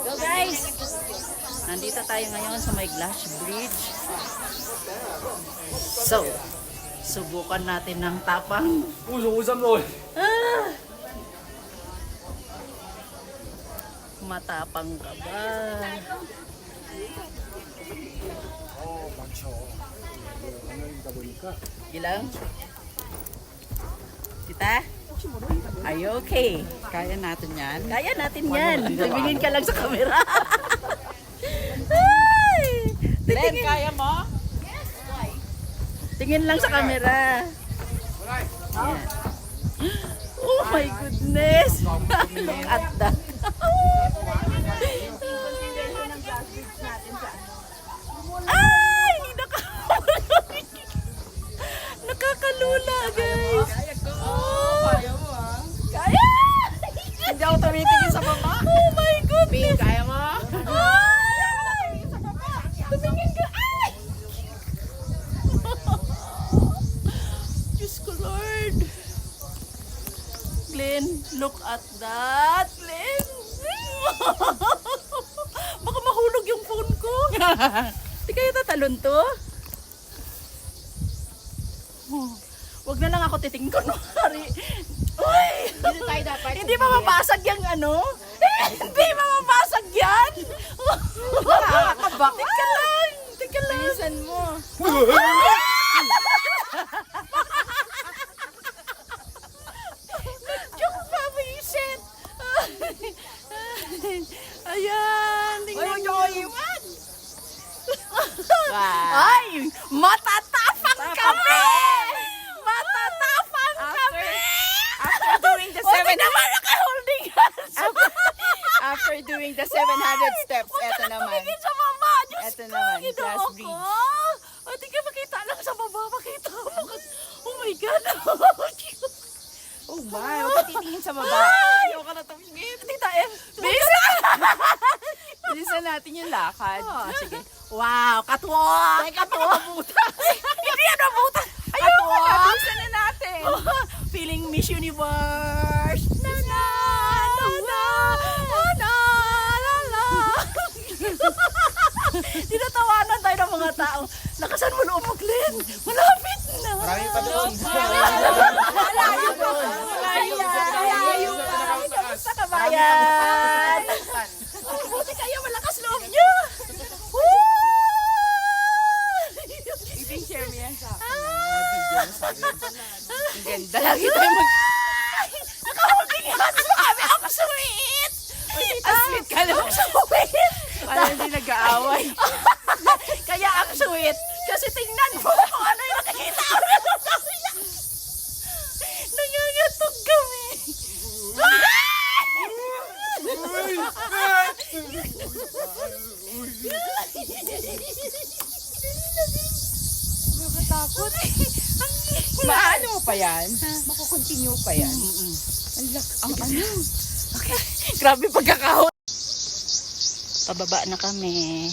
Go guys! Nandito tayo ngayon sa may Glass Bridge. So, subukan natin ng tapang. Usam rồi. Matapang ka ba? Ilang? Tita? Are you okay? Kaya natin yan. Kaya natin yan. Tumingin ka lang sa camera. Ay! Len, kaya mo? Tingin lang sa camera. Yan. Oh my goodness! Look at that. Ay! Nakakalula, guys. Kaya mo ah. Kaya! Hindi ako tumitingin sa baba. Oh my goodness! Kaya mo? Ay! Tumingin ka! Ay! Diyos ko, Lord. Glenn, look at that. Glenn. Baka mahulog yung phone ko. Di kaya tatalon to? Wag na lang ako titingin ko. Uy! Hindi tayo dapat. Hindi mamabasag yung ano? Hindi mamabasag yan! Nakakabak. Tika lang! Tika lang! Bilisan mo. Joke pa, visit! Ayan! Tingnan nyo! Ay! Matatapang kami! Matatapang kami! After doing the Huwag 7 naman naka-holding hands! After doing the 700 steps, Huwag eto ka na naman. tumingin sa baba! Diyos Eto ko! naman, Ginoo Glass ko! Bridge. O, tingnan makita lang sa baba. Makita mo. Oh my God! Oh my, huwag ka titingin sa baba. Ay! Ayaw ka na tumingin. Tita M! Bilisan! Bilisan natin yung lakad. Oh, sige. Wow! Katwak! Teka, pakabutas. Hindi yan nabutas! Katwak! Bilisan na natin. Feeling Miss Universe! Na na na na na na na. Tinatawanan tayo ng mga tao. Lakasan mo loob mo, Glenn. Malapit na. Marami pa doon. Malayo pa. Malayo pa. Kamusta ka, bayan? Buti kayo, malakas loob niyo. Woo! Ibig share mo yan sa akin. Ah! Ang ganda. Lagi tayo mag... Naka-holding hands mo kami. Ang sweet! Ang sweet ka lang. Ang sweet! Ano hindi nag-aaway? Kaya ang sweet. Kasi tingnan mo kung ano yung nakikita ko. Nangangatog kami. Nakakatakot. Maano mo pa yan? Makukontinue pa yan. Ang ano? Okay. Grabe pagkakahon. Pababa na kami.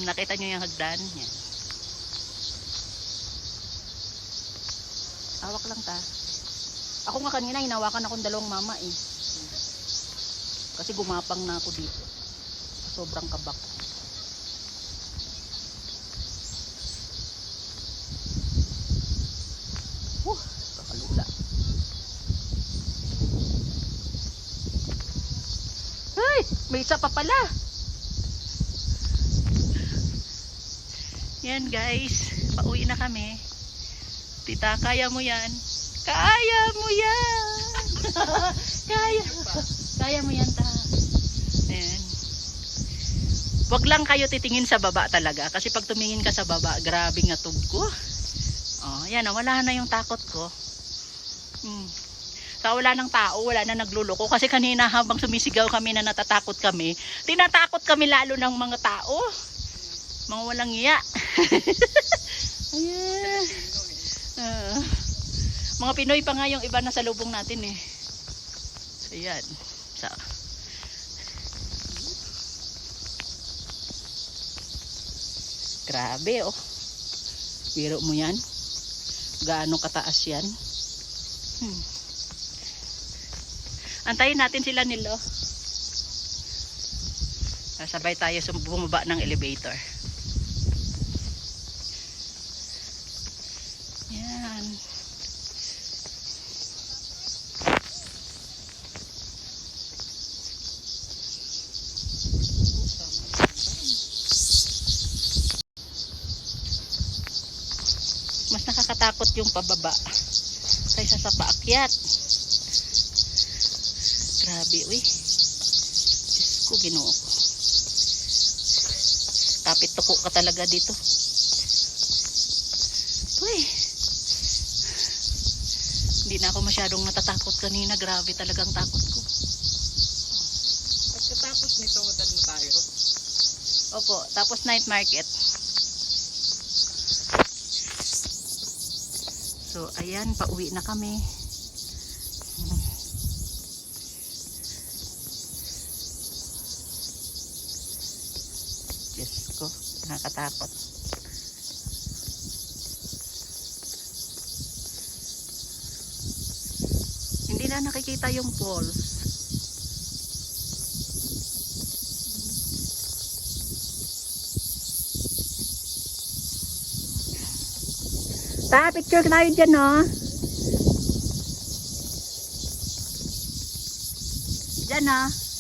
Nakita nyo yung hagdan? Yan. Awak lang ta. Ako nga kanina hinawakan akong dalawang mama eh. Kasi gumapang na ako dito. Sobrang kabak. Kakalula. Ay! May isa pa pala. Yan guys. Pauwi na kami. Tita, kaya mo yan. Kaya mo yan. Kaya mo yan, ta. Ayan. Wag lang kayo titingin sa baba talaga. Kasi pag tumingin ka sa baba, grabe nga tub ko. Oh, yan, wala na yung takot ko. Sa wala ng tao, wala na nagluloko. Kasi kanina habang sumisigaw kami na natatakot kami, tinatakot kami lalo ng mga tao. Mga walang iya. Ayan. Mga Pinoy pa nga yung iba na sa lubong natin eh. So yan. So, grabe oh. Biro mo yan. gaano kataas yan. Antayin natin sila Nilo. Sabay tayo bumaba ng elevator. Yan. Mas nakakatakot yung pababa kaysa sa paakyat. Grabe, uy. Diyos ko, Ginoo ko. Kapit tuko ka talaga dito. Uy. Hindi na ako masyadong natatakot kanina. Grabe talagang takot ko. Pagkatapos nito, matad na tayo. Opo, tapos night market. So, ayan, pauwi na kami. Diyos ko, nakakatakot. Hindi na nakikita yung falls. Ta, picture tayo dyan, no? Dyan, no?